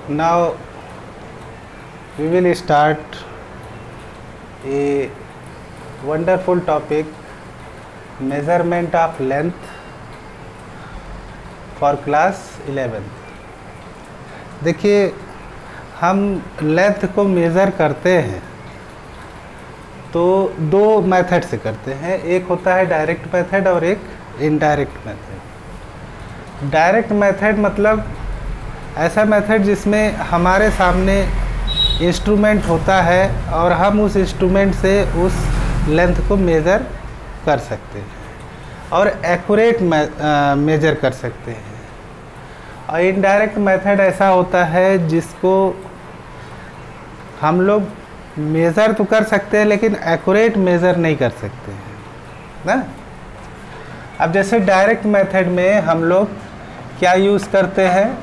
Now we will start a wonderful topic, measurement of length for class 11th। देखिए, हम length को measure करते हैं तो दो मेथड से करते हैं। एक होता है डायरेक्ट मेथड और एक इनडायरेक्ट मेथड। डायरेक्ट मेथड मतलब ऐसा मेथड जिसमें हमारे सामने इंस्ट्रूमेंट होता है और हम उस इंस्ट्रूमेंट से उस लेंथ को मेज़र कर सकते हैं और एक्यूरेट मेज़र कर सकते हैं। और इनडायरेक्ट मेथड ऐसा होता है जिसको हम लोग मेज़र तो कर सकते हैं लेकिन एक्यूरेट मेज़र नहीं कर सकते हैं ना। अब जैसे डायरेक्ट मेथड में हम लोग क्या यूज़ करते हैं,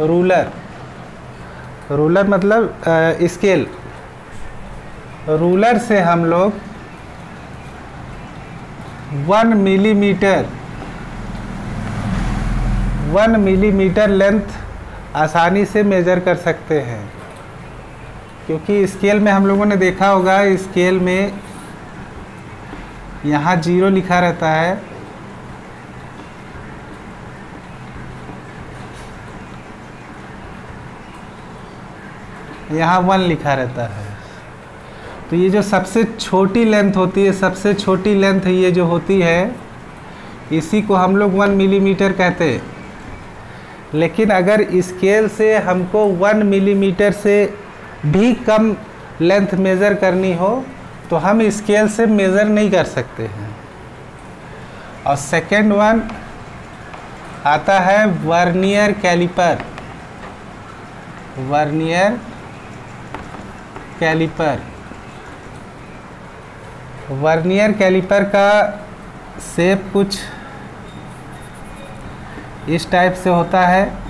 रूलर। रूलर मतलब स्केल। रूलर से हम लोग 1 मिलीमीटर लेंथ आसानी से मेज़र कर सकते हैं, क्योंकि स्केल में हम लोगों ने देखा होगा, स्केल में यहाँ 0 लिखा रहता है, यहाँ 1 लिखा रहता है। तो ये जो सबसे छोटी लेंथ होती है, सबसे छोटी लेंथ ये जो होती है, इसी को हम लोग 1 मिलीमीटर कहते हैं। लेकिन अगर स्केल से हमको 1 मिलीमीटर से भी कम लेंथ मेज़र करनी हो तो हम स्केल से मेज़र नहीं कर सकते हैं। और सेकेंड वन आता है vernier caliper. Vernier caliper. Vernier caliper का शेप कुछ इस टाइप से होता है।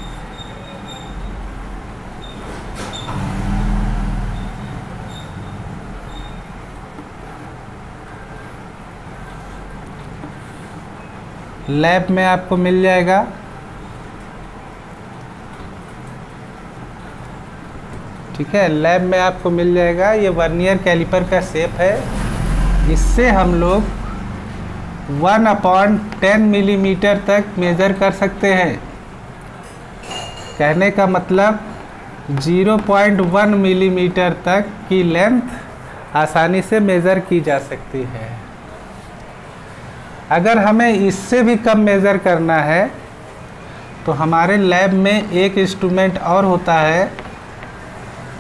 लैब में आपको मिल जाएगा। ठीक है, लैब में आपको मिल जाएगा। ये वर्नियर कैलिपर का शेप है। इससे हम लोग 1/10 मिलीमीटर तक मेज़र कर सकते हैं। कहने का मतलब 0.1 मिलीमीटर तक की लेंथ आसानी से मेज़र की जा सकती है। अगर हमें इससे भी कम मेज़र करना है तो हमारे लैब में एक इंस्ट्रूमेंट और होता है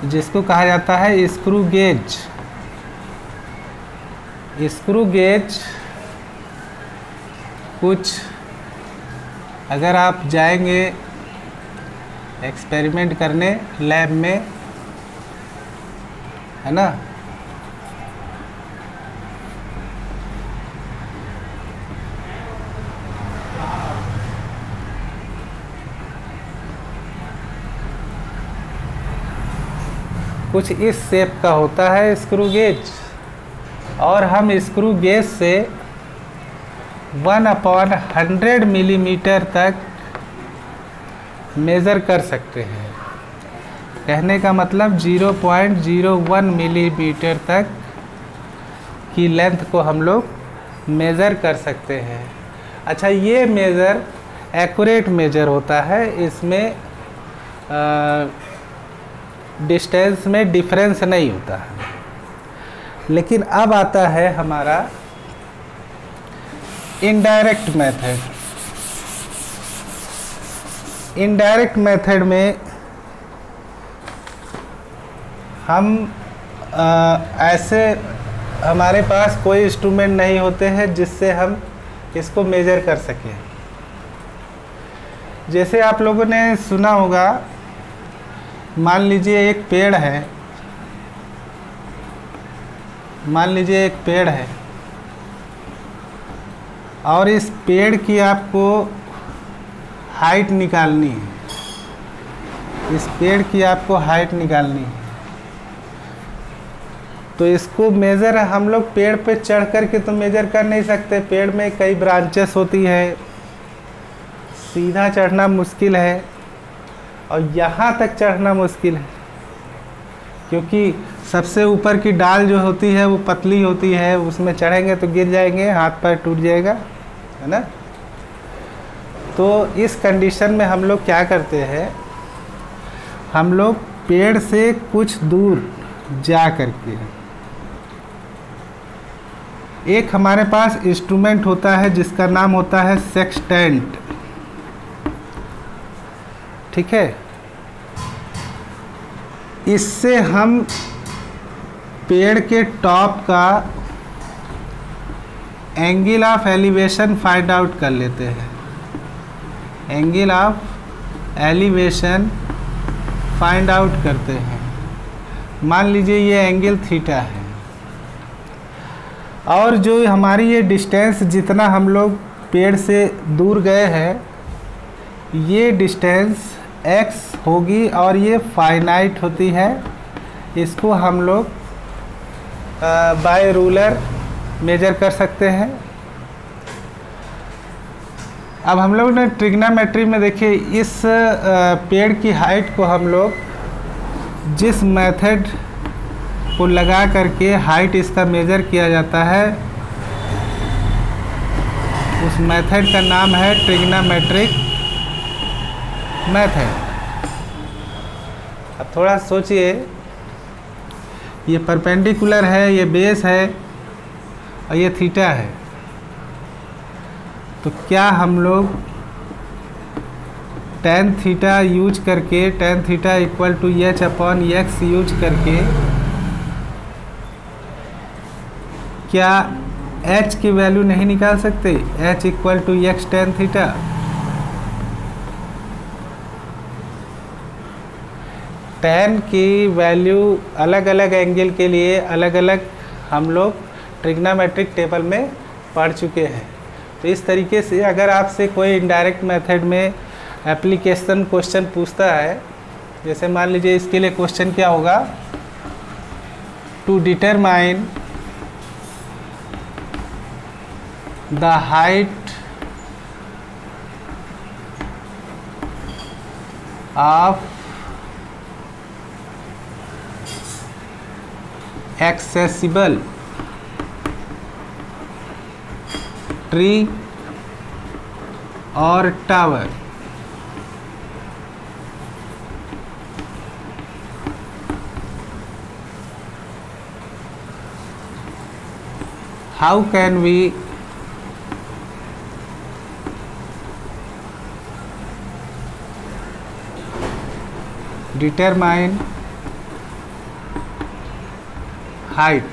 जिसको कहा जाता है स्क्रू गेज। स्क्रू गेज कुछ अगर आप जाएंगे एक्सपेरिमेंट करने लैब में, है ना, कुछ इस शेप का होता है स्क्रू गेज। और हम स्क्रू गेज से 1/100 मिलीमीटर तक मेज़र कर सकते हैं। कहने का मतलब 0.01 मिलीमीटर तक की लेंथ को हम लोग मेज़र कर सकते हैं। अच्छा, ये मेज़र एक्यूरेट मेज़र होता है। इसमें डिस्टेंस में डिफरेंस नहीं होता है। लेकिन अब आता है हमारा इनडायरेक्ट मेथड। इनडायरेक्ट मेथड में हम ऐसे हमारे पास कोई इंस्ट्रूमेंट नहीं होते हैं जिससे हम इसको मेज़र कर सकें। जैसे आप लोगों ने सुना होगा, मान लीजिए एक पेड़ है, मान लीजिए एक पेड़ है और इस पेड़ की आपको हाइट निकालनी है। इस पेड़ की आपको हाइट निकालनी है तो इसको मेज़र हम लोग पेड़ पे चढ़ कर के तो मेज़र कर नहीं सकते। पेड़ में कई ब्रांचेस होती है, सीधा चढ़ना मुश्किल है। और यहाँ तक चढ़ना मुश्किल है, क्योंकि सबसे ऊपर की डाल जो होती है वो पतली होती है, उसमें चढ़ेंगे तो गिर जाएंगे, हाथ पैर टूट जाएगा, है ना। तो इस कंडीशन में हम लोग क्या करते हैं, हम लोग पेड़ से कुछ दूर जा करके एक हमारे पास इंस्ट्रूमेंट होता है जिसका नाम होता है सेक्सटेंट, ठीक है। इससे हम पेड़ के टॉप का angle of elevation find out कर लेते हैं। Angle of elevation find out करते हैं। मान लीजिए ये एंगल थीटा है, और जो हमारी ये डिस्टेंस जितना हम लोग पेड़ से दूर गए हैं, ये डिस्टेंस x होगी और ये फाइनाइट होती है। इसको हम लोग बाय रूलर मेजर कर सकते हैं। अब हम लोग ने ट्रिग्नोमेट्री में देखिए, इस पेड़ की हाइट को हम लोग जिस मेथड को लगा करके हाइट इसका मेजर किया जाता है, उस मेथड का नाम है ट्रिग्नोमेट्रिक मेथड। अब थोड़ा सोचिए, ये परपेंडिकुलर है, ये बेस है और ये थीटा है, तो क्या हम लोग tan थीटा यूज करके, tan theta equal to h upon x use करके क्या h की वैल्यू नहीं निकाल सकते? h equal to x tan theta. tan की वैल्यू अलग अलग एंगल के लिए अलग अलग हम लोग ट्रिग्नोमेट्रिक टेबल में पढ़ चुके हैं। तो इस तरीके से अगर आपसे कोई इनडायरेक्ट मेथड में एप्लीकेशन क्वेश्चन पूछता है, जैसे मान लीजिए इसके लिए क्वेश्चन क्या होगा, to determine the height of accessible tree और tower. How can we determine height?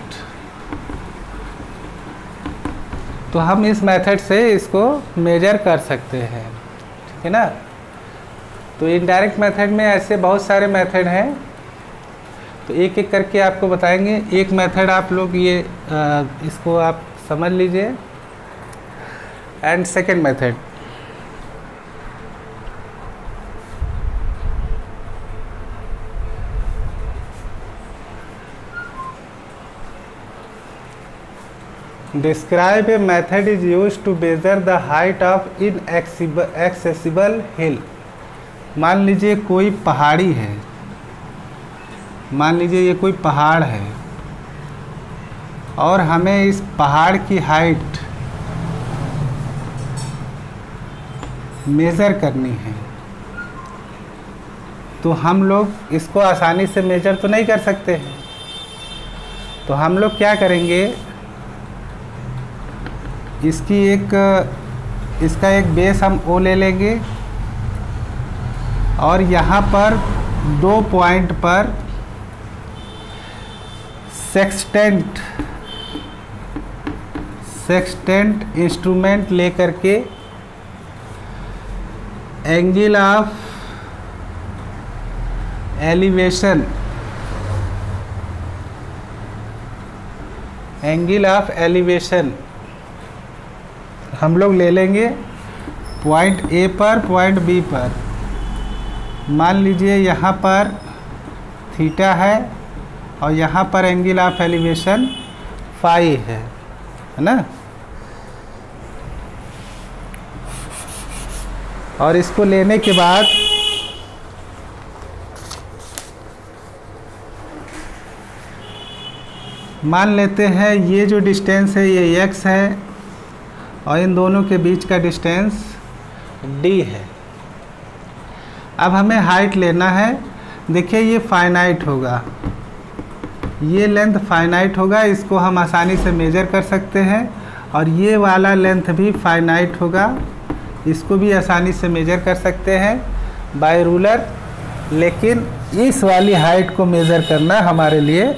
तो हम इस मेथड से इसको मेजर कर सकते हैं, ठीक है ना। तो इनडायरेक्ट मेथड में ऐसे बहुत सारे मेथड हैं, तो एक एक करके आपको बताएंगे। एक मेथड आप लोग ये इसको आप समझ लीजिए। And second method, describe a method is used to measure the height of inaccessible hill। मान लीजिए कोई पहाड़ी है, मान लीजिए ये कोई पहाड़ है और हमें इस पहाड़ की हाइट मेज़र करनी है, तो हम लोग इसको आसानी से मेजर तो नहीं कर सकते हैं। तो हम लोग क्या करेंगे, इसका एक बेस हम O ले लेंगे और यहाँ पर 2 पॉइंट पर सेक्सटेंट इंस्ट्रूमेंट ले करके एंगल ऑफ एलिवेशन हम लोग ले लेंगे पॉइंट A पर, पॉइंट B पर। मान लीजिए यहाँ पर थीटा है और यहाँ पर एंगल ऑफ एलिवेशन फाई है ना। और इसको लेने के बाद मान लेते हैं ये जो डिस्टेंस है ये x है और इन दोनों के बीच का डिस्टेंस d है। अब हमें हाइट लेना है। देखिए ये फाइनाइट होगा, ये लेंथ फाइनाइट होगा, इसको हम आसानी से मेजर कर सकते हैं। और ये वाला लेंथ भी फाइनाइट होगा, इसको भी आसानी से मेजर कर सकते हैं बाय रूलर। लेकिन इस वाली हाइट को मेज़र करना हमारे लिए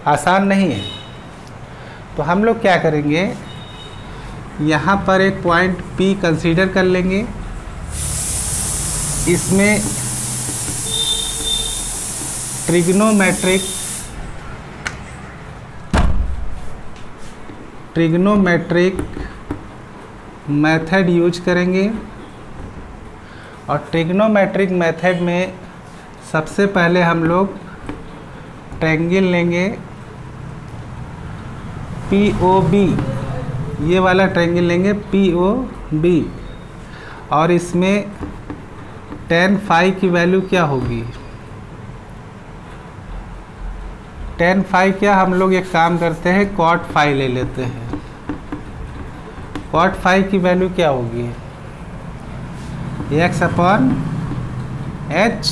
आसान नहीं है। तो हम लोग क्या करेंगे, यहाँ पर एक पॉइंट P कंसीडर कर लेंगे। इसमें ट्रिग्नोमेट्रिक मेथड यूज करेंगे। और ट्रिग्नोमेट्रिक मेथड में सबसे पहले हम लोग ट्रायंगल लेंगे POB, ये वाला ट्रायंगल लेंगे POB। और इसमें tan phi की वैल्यू क्या होगी, tan phi क्या, हम लोग एक काम करते हैं cot phi ले लेते हैं। cot phi की वैल्यू क्या होगी, x upon h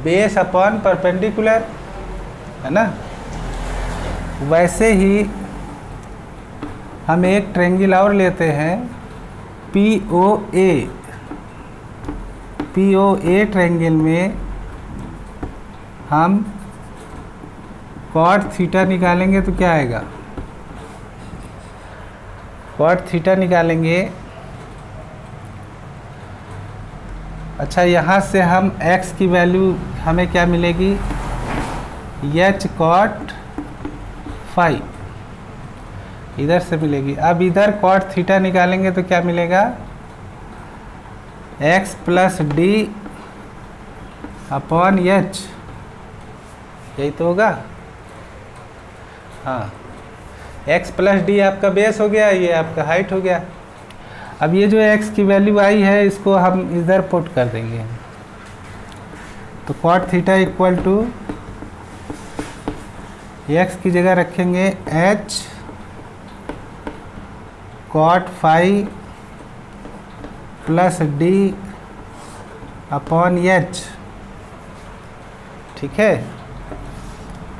base upon perpendicular, है ना। वैसे ही हम एक ट्रायंगल और लेते हैं POA ट्रायंगल में हम cot थीटा निकालेंगे तो क्या आएगा, cot थीटा निकालेंगे। अच्छा, यहाँ से हम x की वैल्यू हमें क्या मिलेगी, h cot phi इधर से मिलेगी। अब इधर cot थीटा निकालेंगे तो क्या मिलेगा, x plus D upon h, यही तो होगा। हाँ, x प्लस डी आपका बेस हो गया, ये आपका हाइट हो गया। अब ये जो x की वैल्यू आई है इसको हम इधर पुट कर देंगे। तो cot theta equal to x की जगह रखेंगे h cot phi plus D upon h, ठीक है।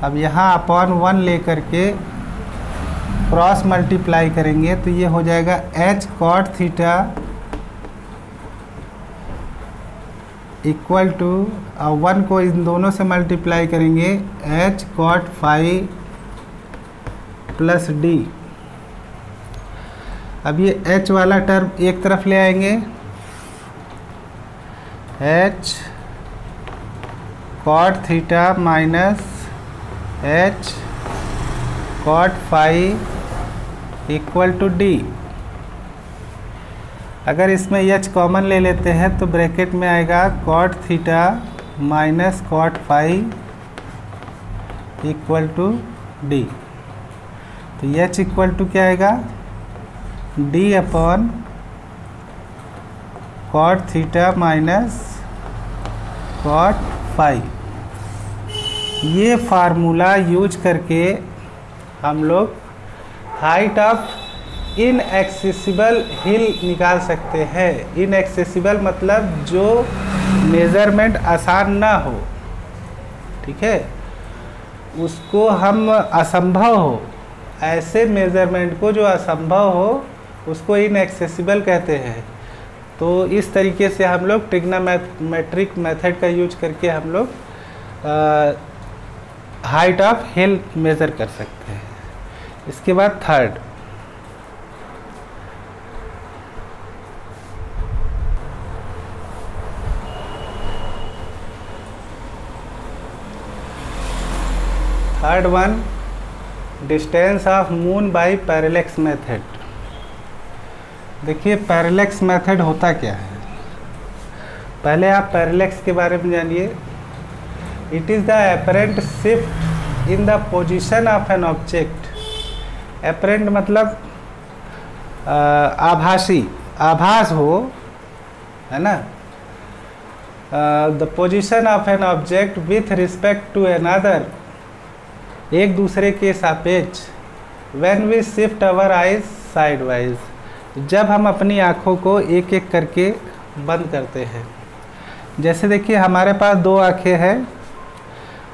अब यहाँ अपॉन 1 लेकर के क्रॉस मल्टीप्लाई करेंगे तो ये हो जाएगा h cot theta equal to 1 को इन दोनों से मल्टीप्लाई करेंगे h cot phi plus D. अब ये h वाला टर्म एक तरफ ले आएंगे, h cot theta minus h cot phi equal to D. अगर इसमें h कॉमन ले लेते हैं तो ब्रैकेट में आएगा cot theta minus cot phi equal to D. तो h इक्वल टू क्या आएगा, d upon cot theta minus cot phi। ये फार्मूला यूज करके हम लोग हाइट ऑफ इनएक्सेसिबल हिल निकाल सकते हैं। इनएक्सेसिबल मतलब जो मेज़रमेंट आसान ना हो, ठीक है, उसको हम असंभव हो, ऐसे मेज़रमेंट को जो असंभव हो उसको इनएक्सेसिबल कहते हैं। तो इस तरीके से हम लोग ट्रिग्नोमेट्रिक मेथड का यूज करके हम लोग हाइट ऑफ हिल मेज़र कर सकते हैं। इसके बाद third one, distance of moon by parallax method. देखिए पैरेलैक्स मेथड होता क्या है, पहले आप पैरेलैक्स के बारे में जानिए। It is the apparent shift in the position of an object. Apparent मतलब आभासी, आभास हो, है ना। The position of an object with respect to another. एक दूसरे के सापेक्ष, when we shift our eyes sideways, जब हम अपनी आँखों को एक एक करके बंद करते हैं। जैसे देखिए हमारे पास दो आँखें हैं,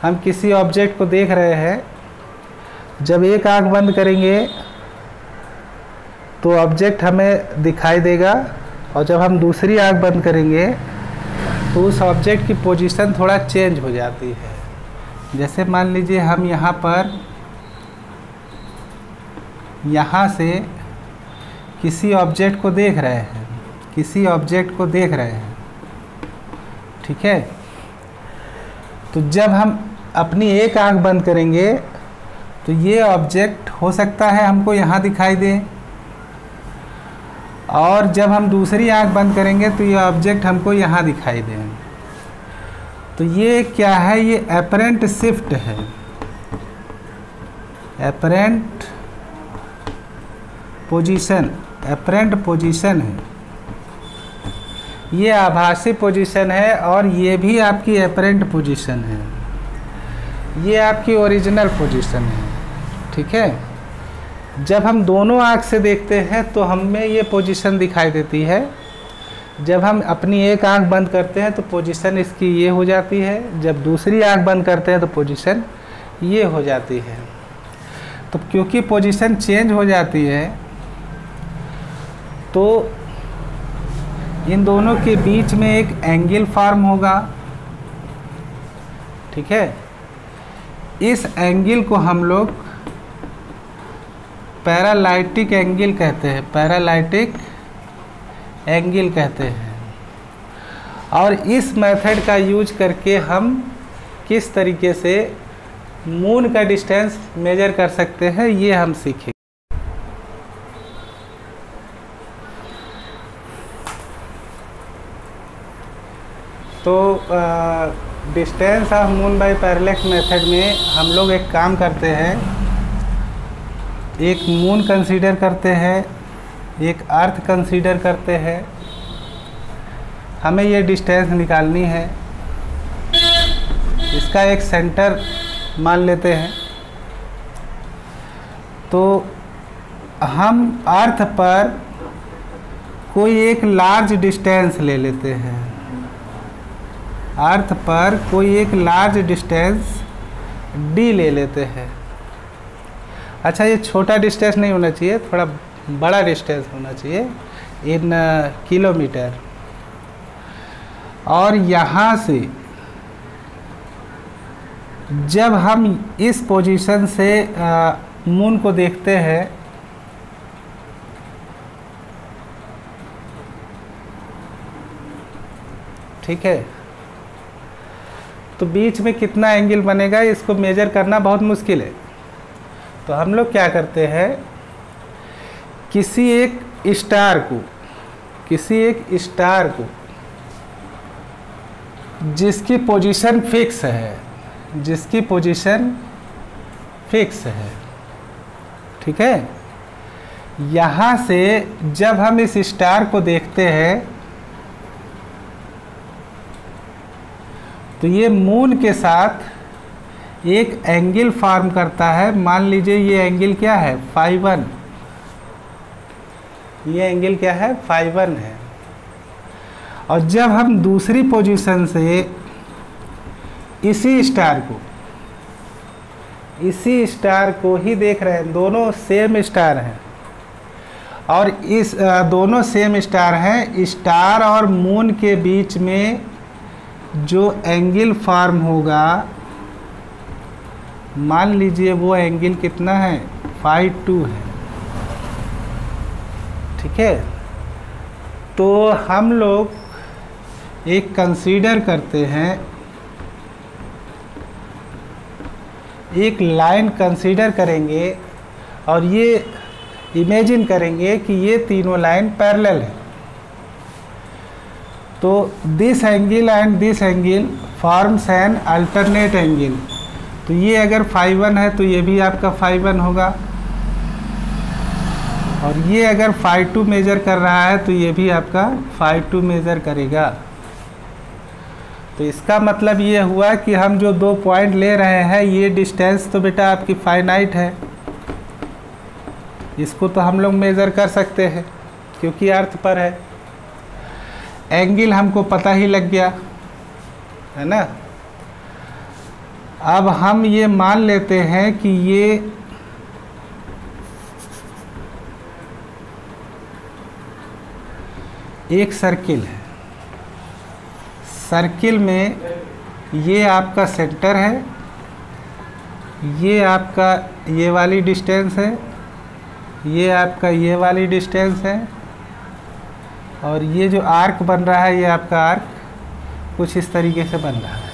हम किसी ऑब्जेक्ट को देख रहे हैं, जब एक आँख बंद करेंगे तो ऑब्जेक्ट हमें दिखाई देगा, और जब हम दूसरी आँख बंद करेंगे तो उस ऑब्जेक्ट की पोजीशन थोड़ा चेंज हो जाती है। जैसे मान लीजिए हम यहाँ से किसी ऑब्जेक्ट को देख रहे हैं, ठीक है। तो जब हम अपनी एक आंख बंद करेंगे तो ये ऑब्जेक्ट हो सकता है हमको यहाँ दिखाई दे, और जब हम दूसरी आंख बंद करेंगे तो ये ऑब्जेक्ट हमको यहाँ दिखाई दे। तो ये क्या है, ये एपरेंट शिफ्ट है, एपरेंट पोजीशन है। ये आभासी पोजीशन है और ये भी आपकी एपरेंट पोजीशन है, ये आपकी ओरिजिनल पोजीशन है, ठीक है। जब हम दोनों आँख से देखते हैं तो हमें ये पोजीशन दिखाई देती है। जब हम अपनी एक आँख बंद करते हैं तो पोजीशन इसकी ये हो जाती है, जब दूसरी आँख बंद करते हैं तो पोजीशन ये हो जाती है। तो क्योंकि पोजीशन चेंज हो जाती है तो इन दोनों के बीच में एक एंगल फॉर्म होगा, ठीक है। इस एंगल को हम लोग पैरालाइटिक एंगल कहते हैं, पैरालाइटिक एंगल कहते हैं। और इस मेथड का यूज करके हम किस तरीके से मून का डिस्टेंस मेजर कर सकते हैं ये हम सीखेंगे। तो distance of moon by parallax method में हम लोग एक काम करते हैं, एक मून कंसीडर करते हैं, एक अर्थ कंसीडर करते हैं, हमें ये डिस्टेंस निकालनी है। इसका एक सेंटर मान लेते हैं। तो हम अर्थ पर कोई एक लार्ज डिस्टेंस ले लेते हैं, अर्थ पर कोई एक लार्ज डिस्टेंस डी ले लेते हैं। अच्छा, ये छोटा डिस्टेंस नहीं होना चाहिए, थोड़ा बड़ा डिस्टेंस होना चाहिए इन किलोमीटर। और यहाँ से जब हम इस पोजीशन से मून को देखते हैं ठीक है, तो बीच में कितना एंगल बनेगा इसको मेजर करना बहुत मुश्किल है। तो हम लोग क्या करते हैं, किसी एक स्टार को जिसकी पोजीशन फिक्स है, ठीक है। यहाँ से जब हम इस स्टार को देखते हैं तो ये मून के साथ एक एंगल फॉर्म करता है। मान लीजिए ये एंगल क्या है, φ1। ये एंगल क्या है, φ1 है। और जब हम दूसरी पोजीशन से इसी स्टार को ही देख रहे हैं, दोनों सेम स्टार हैं, और इस दोनों सेम स्टार हैं, स्टार और मून के बीच में जो एंगल फॉर्म होगा, मान लीजिए वो एंगल कितना है, φ2 है, ठीक है। तो हम लोग एक कंसीडर करते हैं, एक लाइन कंसीडर करेंगे और ये इमेजिन करेंगे कि ये तीनों लाइन पैरेलल है। तो this angle and this angle forms an alternate angle. तो ये अगर φ1 है तो ये भी आपका φ1 होगा, और ये अगर φ2 मेजर कर रहा है तो ये भी आपका φ2 मेजर करेगा। तो तो इसका मतलब ये हुआ कि हम जो 2 पॉइंट ले रहे हैं ये डिस्टेंस तो बेटा आपकी फाइनाइट है, इसको तो हम लोग मेज़र कर सकते हैं क्योंकि अर्थ पर है। एंगल हमको पता ही लग गया है ना। अब हम ये मान लेते हैं कि ये एक सर्किल है, सर्किल में ये आपका सेंटर है, ये आपका ये वाली डिस्टेंस है, ये आपका ये वाली डिस्टेंस है, और ये जो आर्क बन रहा है ये आपका आर्क कुछ इस तरीके से बन रहा है।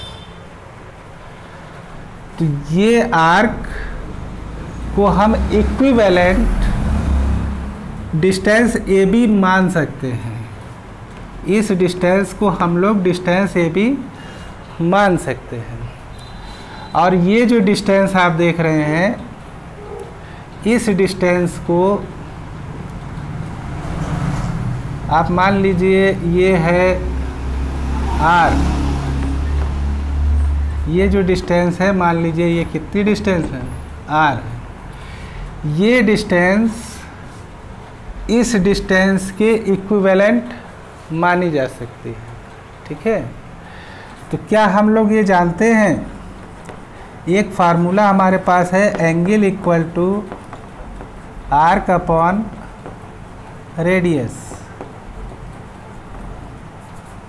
तो ये आर्क को हम इक्विवेलेंट डिस्टेंस ए बी मान सकते हैं। इस डिस्टेंस को हम लोग डिस्टेंस ए बी मान सकते हैं। और ये जो डिस्टेंस आप देख रहे हैं, इस डिस्टेंस को आप मान लीजिए ये है आर। ये जो डिस्टेंस है मान लीजिए ये कितनी डिस्टेंस है, आर। ये डिस्टेंस इस डिस्टेंस के इक्विवेलेंट मानी जा सकती है। ठीक है, तो क्या हम लोग ये जानते हैं, एक फार्मूला हमारे पास है, angle equal to arc upon radius.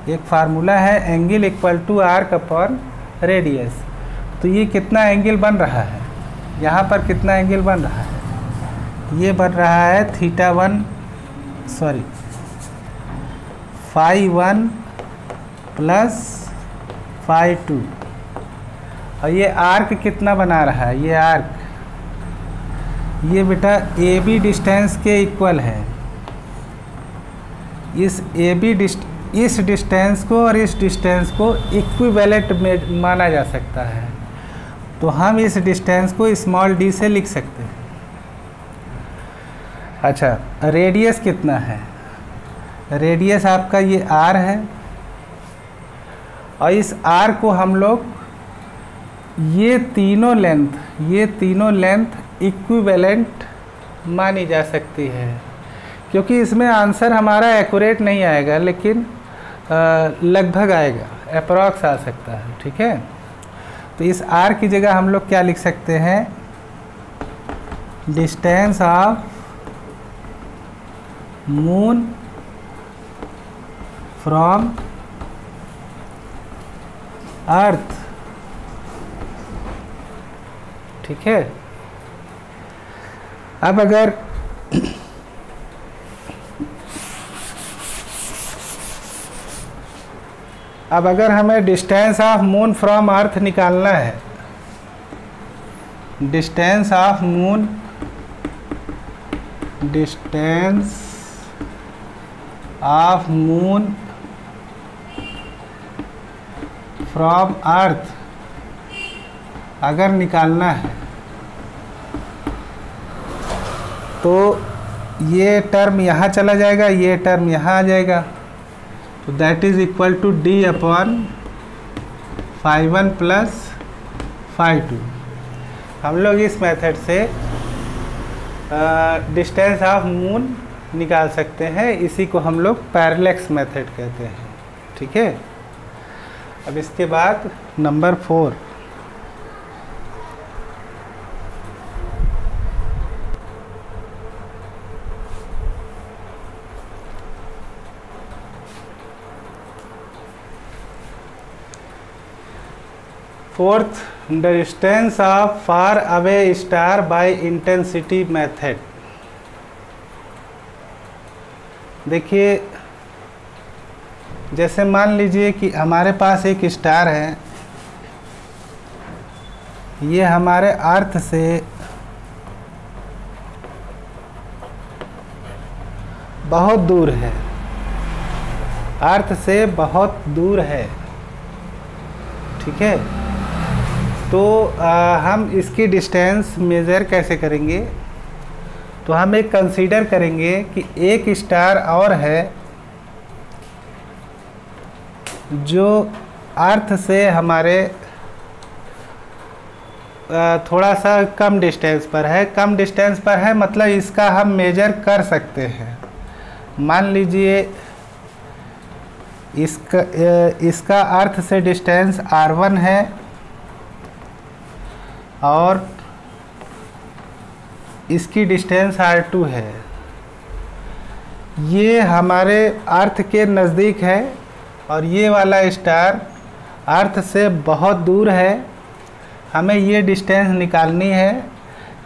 एक फार्मूला है angle equal to arc upon radius. तो ये कितना एंगल बन रहा है, यहाँ पर कितना एंगल बन रहा है, ये बन रहा है φ1 प्लस φ2। और ये आर्क कितना बना रहा है, ये आर्क, ये बेटा ए बी डिस्टेंस के इक्वल है। इस डिस्टेंस को और इस डिस्टेंस को इक्विवेलेंट में माना जा सकता है। तो हम इस डिस्टेंस को स्मॉल डी से लिख सकते हैं। अच्छा, रेडियस कितना है, रेडियस आपका ये आर है, और इस आर को हम लोग ये तीनों लेंथ इक्विवेलेंट मानी जा सकती है। क्योंकि इसमें आंसर हमारा एक्यूरेट नहीं आएगा, लेकिन लगभग आएगा, अप्रॉक्स आ सकता है। ठीक है, तो इस आर की जगह हम लोग क्या लिख सकते हैं, डिस्टेंस ऑफ मून फ्रॉम अर्थ। ठीक है, अब अगर हमें डिस्टेंस ऑफ मून फ्रॉम अर्थ निकालना है, डिस्टेंस ऑफ मून फ्रॉम अर्थ अगर निकालना है, तो ये टर्म यहाँ चला जाएगा, ये टर्म यहाँ आ जाएगा। तो that is equal to D upon φ1 plus φ2। हम लोग इस मेथड से डिस्टेंस ऑफ मून निकाल सकते हैं। इसी को हम लोग पैरेलैक्स मेथड कहते हैं। ठीक है, अब इसके बाद number 4, fourth, distance of far away star by intensity method. देखिए, जैसे मान लीजिए कि हमारे पास एक स्टार है, ये हमारे अर्थ से बहुत दूर है, अर्थ से बहुत दूर है। ठीक है, तो हम इसकी डिस्टेंस मेज़र कैसे करेंगे, तो हम एक कंसीडर करेंगे कि एक स्टार और है जो अर्थ से हमारे थोड़ा सा कम डिस्टेंस पर है। कम डिस्टेंस पर है मतलब इसका हम मेजर कर सकते हैं। मान लीजिए इसका अर्थ से डिस्टेंस r1 है और इसकी डिस्टेंस r2 है। ये हमारे अर्थ के नज़दीक है और ये वाला स्टार अर्थ से बहुत दूर है। हमें ये डिस्टेंस निकालनी है।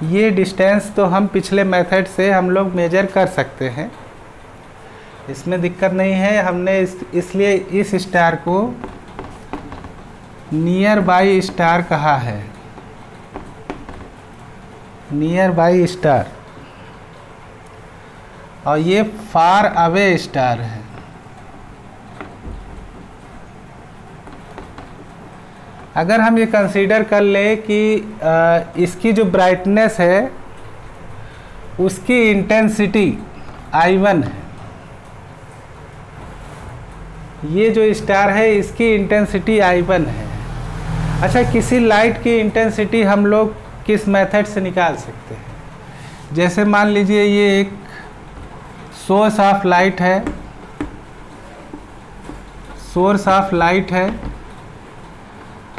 ये डिस्टेंस तो हम पिछले मेथड से हम लोग मेजर कर सकते हैं, इसमें दिक्कत नहीं है। हमने इसलिए इस स्टार को नियर बाई स्टार कहा है, नियर बाई स्टार, और ये फार अवे स्टार है। अगर हम ये कंसीडर कर लें कि इसकी जो ब्राइटनेस है उसकी इंटेंसिटी I1 है, ये जो स्टार है इसकी इंटेंसिटी I1 है। अच्छा, किसी लाइट की इंटेंसिटी हम लोग किस मेथड से निकाल सकते हैं? जैसे मान लीजिए ये एक सोर्स ऑफ लाइट है, सोर्स ऑफ लाइट है,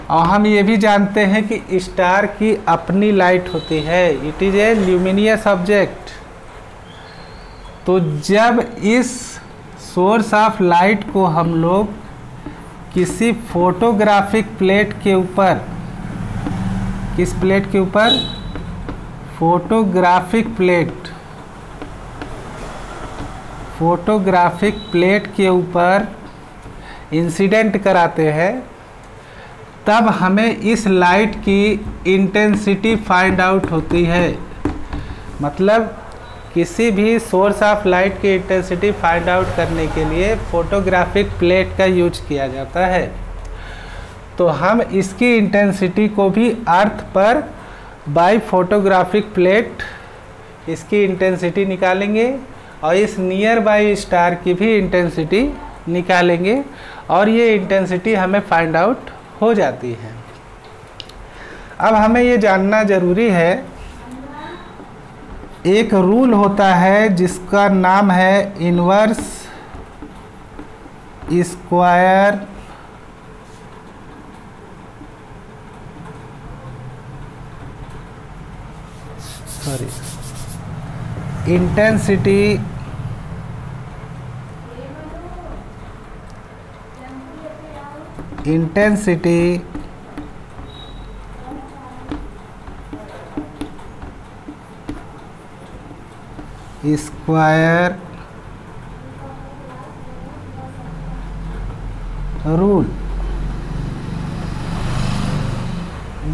और हम ये भी जानते हैं कि स्टार की अपनी लाइट होती है, it is a luminous object. तो जब इस सोर्स ऑफ लाइट को हम लोग किसी फोटोग्राफिक प्लेट के ऊपर, किस प्लेट के ऊपर? फोटोग्राफिक प्लेट, फोटोग्राफिक प्लेट के ऊपर इंसिडेंट कराते हैं, तब हमें इस लाइट की इंटेंसिटी फाइंड आउट होती है। मतलब किसी भी सोर्स ऑफ लाइट की इंटेंसिटी फाइंड आउट करने के लिए फोटोग्राफिक प्लेट का यूज किया जाता है। तो हम इसकी इंटेंसिटी को भी अर्थ पर बाय फोटोग्राफिक प्लेट इसकी इंटेंसिटी निकालेंगे और इस नियर बाय स्टार की भी इंटेंसिटी निकालेंगे और ये इंटेंसिटी हमें फाइंड आउट हो जाती है। अब हमें ये जानना ज़रूरी है, एक रूल होता है जिसका नाम है inverse square intensity square rule.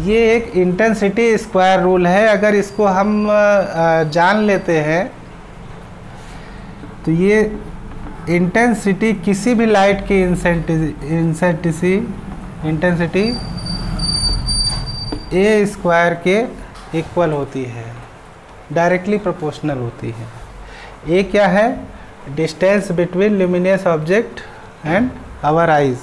ये एक इंटेंसिटी स्क्वायर रूल है। अगर इसको हम जान लेते हैं तो ये इंटेंसिटी किसी भी लाइट की इंटेंसिटी ए स्क्वायर के इक्वल होती है, डायरेक्टली प्रोपोर्शनल होती है। ए क्या है? Distance between luminous object and our eyes.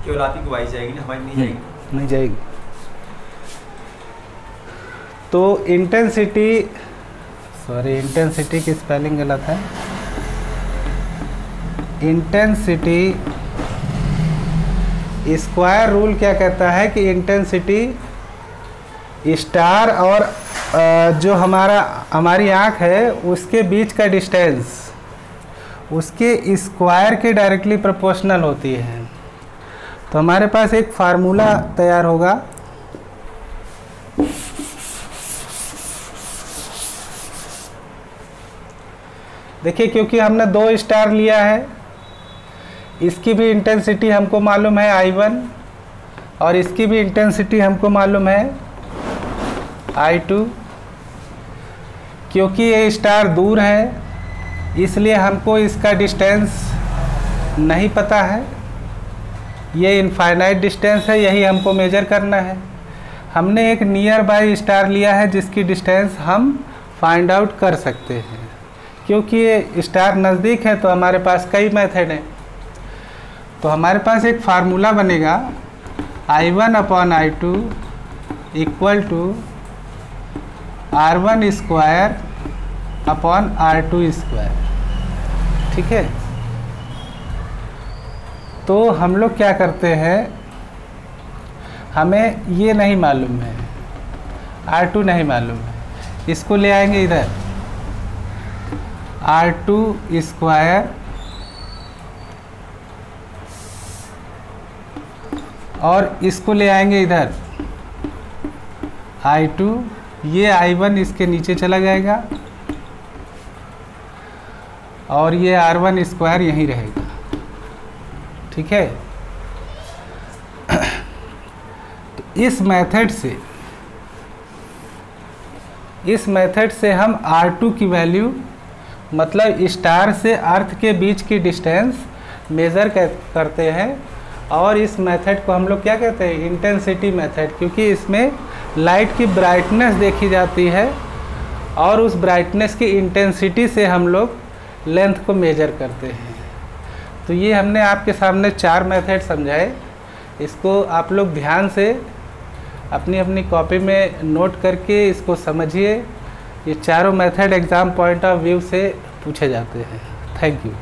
केवल आप ही को आई जाएगी ना, हमारी नहीं जाएगी। नहीं जाएगी। तो इंटेंसिटी की स्पेलिंग गलत है। इंटेंसिटी स्क्वायर रूल क्या कहता है कि इंटेंसिटी स्टार और जो हमारी आँख है उसके बीच का डिस्टेंस उसके स्क्वायर के डायरेक्टली प्रोपोर्शनल होती है। तो हमारे पास एक फार्मूला तैयार होगा, देखिए क्योंकि हमने 2 स्टार लिया है, इसकी भी इंटेंसिटी हमको मालूम है I1 और इसकी भी इंटेंसिटी हमको मालूम है I2। क्योंकि ये स्टार दूर है इसलिए हमको इसका डिस्टेंस नहीं पता है, ये इनफाइनाइट डिस्टेंस है, यही हमको मेजर करना है। हमने एक नियर बाय स्टार लिया है जिसकी डिस्टेंस हम फाइंड आउट कर सकते हैं। क्योंकि ये स्टार नज़दीक है तो हमारे पास कई मेथड हैं। तो हमारे पास एक फार्मूला बनेगा I1/I2 equal to R1 square upon R2 square. ठीक है, तो हम लोग क्या करते हैं, हमें ये नहीं मालूम है, R2 नहीं मालूम है, इसको ले आएंगे इधर R2 स्क्वायर और इसको ले आएंगे इधर I2, ये I1 इसके नीचे चला जाएगा और ये R1 स्क्वायर यहीं रहेगा। ठीक है, तो इस मेथड से हम R2 की वैल्यू, मतलब स्टार से अर्थ के बीच की डिस्टेंस मेज़र करते हैं। और इस मेथड को हम लोग क्या कहते हैं, इंटेंसिटी मेथड, क्योंकि इसमें लाइट की ब्राइटनेस देखी जाती है और उस ब्राइटनेस की इंटेंसिटी से हम लोग लेंथ को मेजर करते हैं। तो ये हमने आपके सामने 4 मेथड समझाए, इसको आप लोग ध्यान से अपनी अपनी कॉपी में नोट करके इसको समझिए। ये चारों method exam point of view से पूछे जाते हैं। Thank you.